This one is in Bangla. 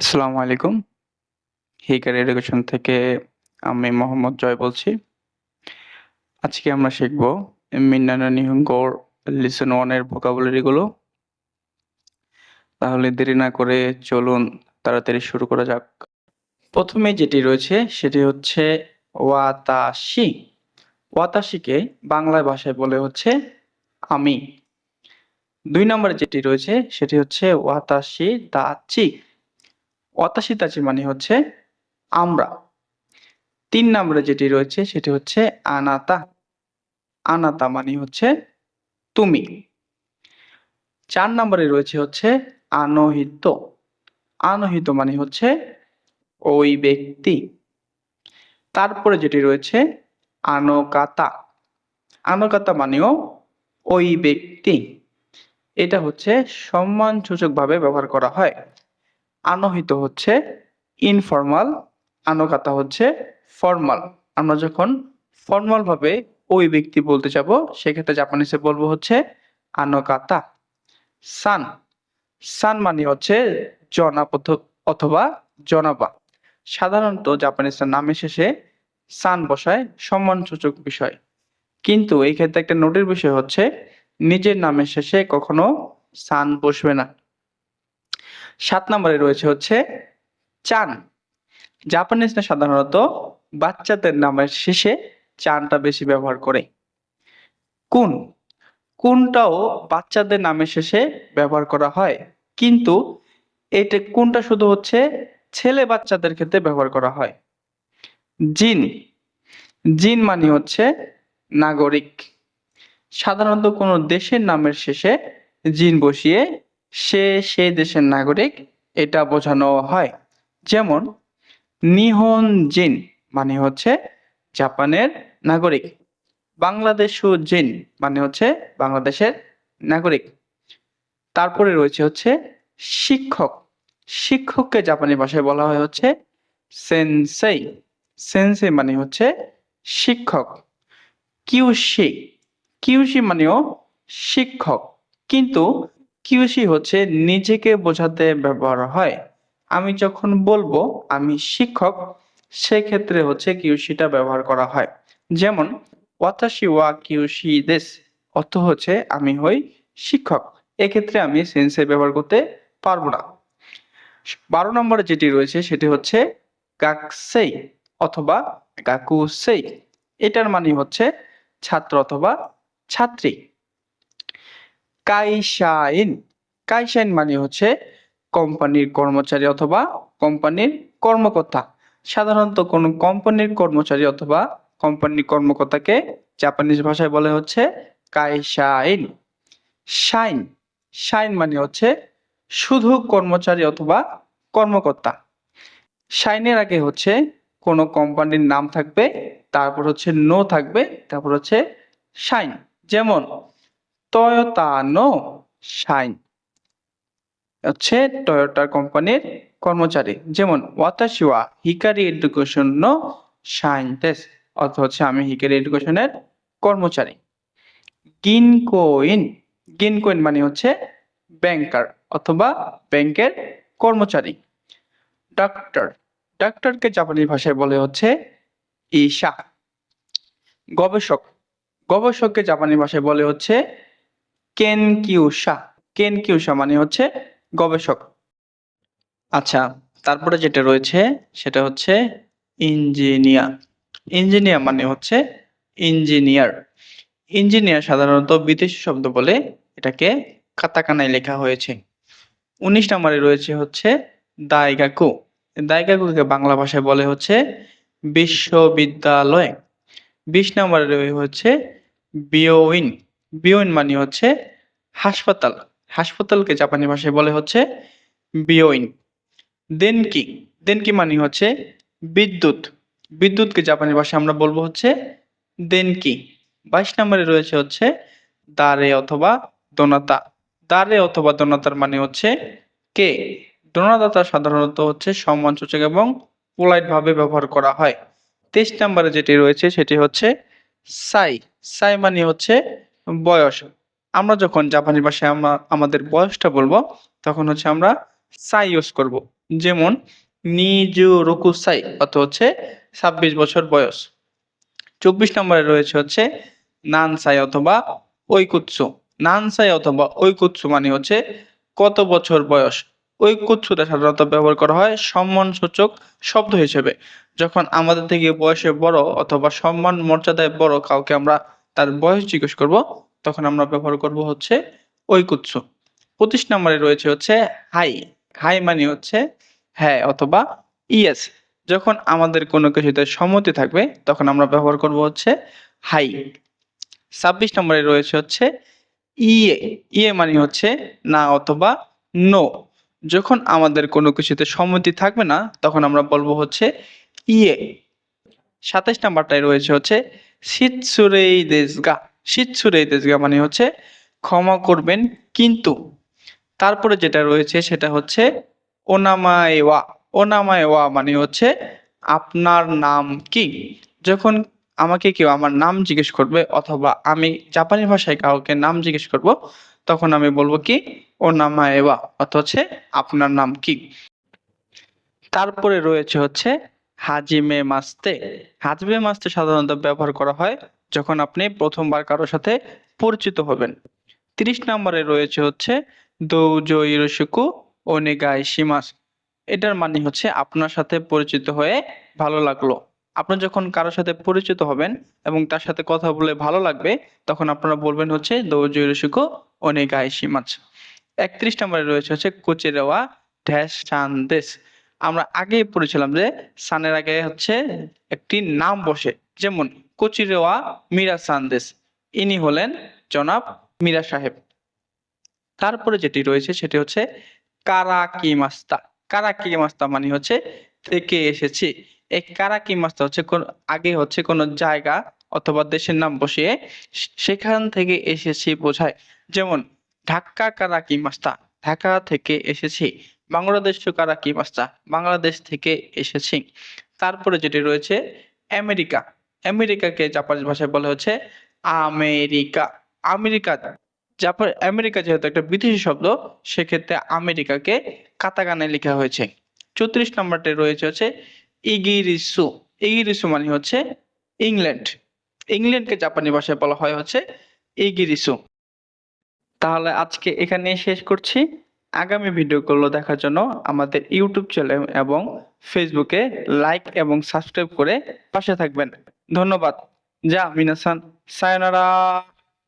আসসালামু আলাইকুম। হিকার এডুকেশন থেকে আমি মোহাম্মদ জয় বলছি। আজকে আমরা শিখব মিন্নানো নিহঙ্গোর লিসন 1 এর ভোকাবুলারি গুলো। তাহলে দেরি না করে চলুন তাড়াতাড়ি শুরু করা যাক। প্রথমে যেটি রয়েছে সেটি হচ্ছে ওয়াতাশি। ওয়াতাশিকে বাংলা ভাষায় বলে হচ্ছে আমি। ২ নম্বরে যেটি রয়েছে সেটি হচ্ছে ওয়াতাশি দাচি। ওয়াতাশি দাচি মানে হচ্ছে আমরা। ৩ নম্বরে যেটি রয়েছে সেটি হচ্ছে আনাতা। আনাতা মানে হচ্ছে তুমি। ৪ নম্বরে রয়েছে হচ্ছে আনহিত। আনহিত মানে হচ্ছে ওই ব্যক্তি। তারপরে যেটি রয়েছে আনকাতা। আনকাতা মানেও ওই ব্যক্তি। এটা হচ্ছে সম্মানসূচকভাবে ব্যবহার করা হয়। আনহিত হচ্ছে ইনফর্মাল, আনকাতা হচ্ছে ফর্মাল। আমরা যখন ফর্মাল ভাবে ওই ব্যক্তি বলতে যাব সেক্ষেত্রে জাপানিজে বলবো হচ্ছে আনকাতা। সান। সান মানে হচ্ছে জনাব অথবা জনাবা। সাধারণত জাপানিজরা নামের শেষে সান বসায় সম্মানসূচক বিষয়। কিন্তু এই ক্ষেত্রে একটা নোটের বিষয় হচ্ছে নিজের নামের শেষে কখনো সান বসবে না। ৭ নম্বরে রয়েছে হচ্ছে চান। জাপানিজরা সাধারণত বাচ্চাদের নামের শেষে চানটা বেশি ব্যবহার করে। কুন। কুনটাও বাচ্চাদের নামের শেষে ব্যবহার করা হয়। কিন্তু এটা কুনটা শুধু হচ্ছে ছেলে বাচ্চাদের ক্ষেত্রে ব্যবহার করা হয়। জিন। জিন মানে হচ্ছে নাগরিক। সাধারণত কোনো দেশের নামের শেষে জিন বসিয়ে সে সেই দেশের নাগরিক এটা বোঝানো হয়। যেমন নিহন জিন মানে হচ্ছে জাপানের নাগরিক। বাংলাদেশু জিন মানে হচ্ছে বাংলাদেশের নাগরিক। তারপরে রয়েছে হচ্ছে শিক্ষক। শিক্ষককে জাপানি ভাষায় বলা হয় হচ্ছে সেনসেই। সেনসেই মানে হচ্ছে শিক্ষক। কিউশি। কিউশি মানেও শিক্ষক। কিন্তু কিউশি হচ্ছে নিজেকে বোঝাতে ব্যবহার হয়। আমি যখন বলবো আমি শিক্ষক সেক্ষেত্রে হচ্ছে কিউশিটা ব্যবহার করা হয়। যেমন ওয়াতাশি ওয়া কিউশি দেস অর্থ হচ্ছে আমি হই শিক্ষক। এক্ষেত্রে আমি সেন্সেই ব্যবহার করতে পারবো না। ১২ নম্বরে যেটি রয়েছে সেটি হচ্ছে গাকসেই অথবা গাকুসেই। এটার মানে হচ্ছে ছাত্র অথবা ছাত্রী। কাইশাইন। কাইশাইন মানে হচ্ছে কোম্পানির কর্মচারী অথবা কোম্পানির কর্মকর্তা। সাধারণত কোনো কোম্পানির কর্মচারী অথবা কোম্পানির কর্মকর্তাকে জাপানিজ ভাষায় বলে হচ্ছে কাইশাইন। শাইন। শাইন মানে হচ্ছে শুধু কর্মচারী অথবা কর্মকর্তা। শাইনের আগে হচ্ছে কোনো কোম্পানির নাম থাকবে, তারপর হচ্ছে নো থাকবে, তারপর হচ্ছে শাইন। যেমন টয়োটা নো শাইন হচ্ছে টয়োটা কোম্পানির কর্মচারী। যেমন ওয়াতাশি ওয়া হিকারি এডুকেশন নো শাইন দেসু অর্থ হচ্ছে আমি হিকারি এডুকেশনের কর্মচারী। গিনকোইন। গিনকোইন মানে হচ্ছে ব্যাংকার অথবা ব্যাংকের কর্মচারী। ডাক্তার। ডাক্তারকে জাপানি ভাষায় বলে হচ্ছে ইশা। গবেষক। গবেষককে জাপানি ভাষায় বলে হচ্ছে কেনকিউশা। কেনকিউশা মানে হচ্ছে গবেষক। আচ্ছা, তারপরে যেটা রয়েছে সেটা হচ্ছে ইঞ্জিনিয়ার। ইঞ্জিনিয়ার মানে হচ্ছে ইঞ্জিনিয়ার। ইঞ্জিনিয়ার সাধারণত বিদেশি শব্দ বলে এটাকে কাতাকানায় লেখা হয়েছে। ১৯ নম্বরে রয়েছে হচ্ছে দাইগাকু। দাইগাকুকে বাংলা ভাষায় বলে হচ্ছে বিশ্ববিদ্যালয়। ২০ নম্বরে হচ্ছে বিয়োইন। বিয়োইন মানে হচ্ছে হাসপাতাল। হাসপাতালকে জাপানি ভাষায় বলে হচ্ছে বিয়োইন। দেনকি। দেনকি মানে হচ্ছে বিদ্যুৎ। বিদ্যুৎকে জাপানি ভাষায় আমরা বলবো হচ্ছে দেনকি। ২২ নম্বরে রয়েছে হচ্ছে দারে অথবা দোনাতা। দারে অথবা দোনাতার মানে হচ্ছে কে। দোনাদাতা সাধারণত হচ্ছে সম্মানসূচক এবং পোলাইট ভাবে ব্যবহার করা হয়। ২৩ নম্বরে যেটি রয়েছে সেটি হচ্ছে সাই। সাই মানে হচ্ছে বয়স। আমরা যখন জাপানি ভাষায় আমাদের বয়সটা বলবো তখন হচ্ছে আমরা সাই ইউজ করব। যেমন নিজু রকুসাই অর্থ হচ্ছে 26 বছর বয়স। 24 নম্বরে রয়েছে হচ্ছে নানসাই অথবা ঐকুৎসু। নানসাই অথবা ঐকুৎসু মানে হচ্ছে কত বছর বয়স। ঐকুৎসুটা সাধারণত ব্যবহার করা হয় সম্মানসূচক শব্দ হিসেবে। যখন আমাদের থেকে বয়সে বড় অথবা সম্মান মর্যাদায় বড় কাউকে আমরা তার বয়স জিজ্ঞেস করব, তখন আমরা ব্যবহার করব হচ্ছে ঐকুৎসু। 25 নম্বরে রয়েছে হচ্ছে হাই। হাই মানে হচ্ছে হ্যাঁ অথবা ইয়েস। যখন আমাদের কোনো কিছুতে সম্মতি থাকবে তখন আমরা ব্যবহার করব হচ্ছে হাই। 26 নম্বরে রয়েছে হচ্ছে ইয়ে। ইয়ে মানে হচ্ছে না অথবা নো। যখন আমাদের কোনো কিছুতে সম্মতি থাকবে না তখন আমরা বলবো হচ্ছে ইয়ে। 27 নাম্বারটায় রয়েছে হচ্ছে শিতসুরেই দেশগা। শিতসুরেই দেশগা মানে হচ্ছে ক্ষমা করবেন কিন্তু। তারপরে যেটা রয়েছে সেটা হচ্ছে ওনামায়েওয়া। ওনামায়েওয়া মানে হচ্ছে আপনার নাম কি? যখন আমাকে কেউ আমার নাম জিজ্ঞেস করবে অথবা আমি জাপানি ভাষায় কাউকে নাম জিজ্ঞেস করব, তখন আমি বলব কি ওনামায়েওয়া অর্থ হচ্ছে আপনার নাম কি? তারপরে রয়েছে হচ্ছে হাজিমে মাস্তে। হাজিমে মাস্তে সাধারণত ব্যবহার করা হয় যখন আপনি প্রথমবার কারো সাথে পরিচিত হবেন। 30 নম্বরে রয়েছে হচ্ছে দৌজো ইরোশিকু ওনেগাই শিমাস। এটার মানে হচ্ছে আপনার সাথে পরিচিত হয়ে ভালো লাগলো। আপনি যখন কারোর সাথে পরিচিত হবেন এবং তার সাথে কথা বলে ভালো লাগবে, তখন আপনারা বলবেন হচ্ছে দৌজো ইরোশিকু ওনেগাই শিমাস। 31 নম্বরে রয়েছে হচ্ছে কোচেরেওয়া ড্যাশ সান দেশ। আমরা আগেই পড়েছিলাম যে সানের আগে হচ্ছে একটি নাম বসে, যেমন কোচিরেওয়া মীরা সানদেশ। ইনি হলেন জনাব মীরা সাহেব। তারপরে যেটি রয়েছে সেটি হচ্ছে কারাকিমাস্তা। কারাকিমাস্তা মানে হচ্ছে থেকে এসেছি। এই কারাকিমাস্তা হচ্ছে আগে হচ্ছে কোনো জায়গা অথবা দেশের নাম বসিয়ে সেখান থেকে এসেছি বোঝায়। যেমন ঢাকা কারাকিমাস্তা, ঢাকা থেকে এসেছি। বাংলাদেশ কারাকিমাস্তা, বাংলাদেশ থেকে এসেছি। তারপরে যেটি রয়েছে আমেরিকা। আমেরিকাকে জাপানি ভাষায় বলা হচ্ছে আমেরিকা। আমেরিকা আমেরিকা যেহেতু একটা বিদেশি শব্দ, সেক্ষেত্রে আমেরিকাকে কাতাকানায় লেখা হয়েছে। 34 নম্বরটায় রয়েছে হচ্ছে ইগিরিসু। ইগিরিসু মানে হচ্ছে ইংল্যান্ড। ইংল্যান্ডকে জাপানি ভাষায় বলা হয় হচ্ছে ইগিরিসু। তাহলে আজকে এখানেই শেষ করছি। আগামী ভিডিওগুলো দেখার জন্য আমাদের ইউটিউব চ্যানেল এবং ফেসবুকে লাইক এবং সাবস্ক্রাইব করে পাশে থাকবেন। ধন্যবাদ। যা মিনাসান, সায়োনারা।